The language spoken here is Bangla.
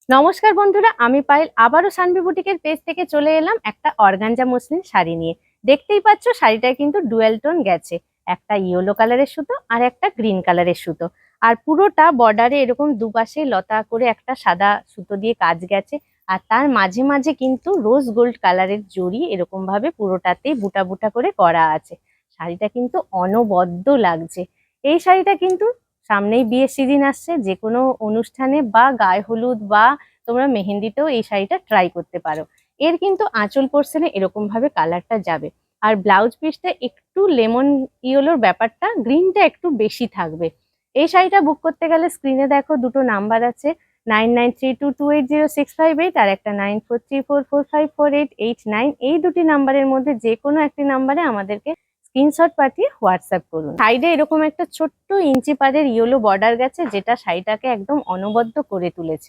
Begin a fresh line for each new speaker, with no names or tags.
নমস্কার বন্ধুরা, আমি পায়েল আবারও সানভি বুটিকের পেজ থেকে চলে এলাম একটা অর্গানজা মসলিন শাড়ি নিয়ে। দেখতেই পাচ্ছ শাড়িটা কিন্তু ডুয়াল টোন গেছে, একটা ইয়েলো কালারের সুতো আর একটা গ্রিন কালারের সুতো। আর পুরোটা বর্ডারে এরকম দুপাশে লতা করে একটা সাদা সুতো দিয়ে কাজ গেছে। আর তার মাঝে মাঝে কিন্তু রোজ গোল্ড কালারের জড়ি এরকম ভাবে পুরোটাতেই বুটা বুটা করে করা আছে। শাড়িটা কিন্তু অনবদ্য লাগছে। এই শাড়িটা কিন্তু সামনেই বিয়ের সিজন আসছে, যে কোনো অনুষ্ঠানে বা গায়ে হলুদ বা তোমরা মেহেন্দিতেও এই শাড়িটা ট্রাই করতে পারো। এর কিন্তু আঁচল পোর্শনে এরকম ভাবে কালারটা যাবে। আর ব্লাউজ পিসটা একটু লেমন ইয়েলোর ব্যাপারটা, গ্রিনটা একটু বেশি থাকবে। এই শাড়িটা বুক করতে গেলে স্ক্রিনে দেখো দুটো নাম্বার আছে, 9932280658 আর একটা 9434454889। এই দুটি নাম্বারের মধ্যে যে কোনো একটি নাম্বারে আমাদেরকে স্ক্রিনশট পাঠিয়ে হোয়াটসঅ্যাপ করুন। সাইডে এরকম একটা ছোট্ট ইঞ্চি পাড়ের ইয়েলো বর্ডার গেছে, যেটা শাড়িটাকে একদম অনবদ্য করে তুলেছে।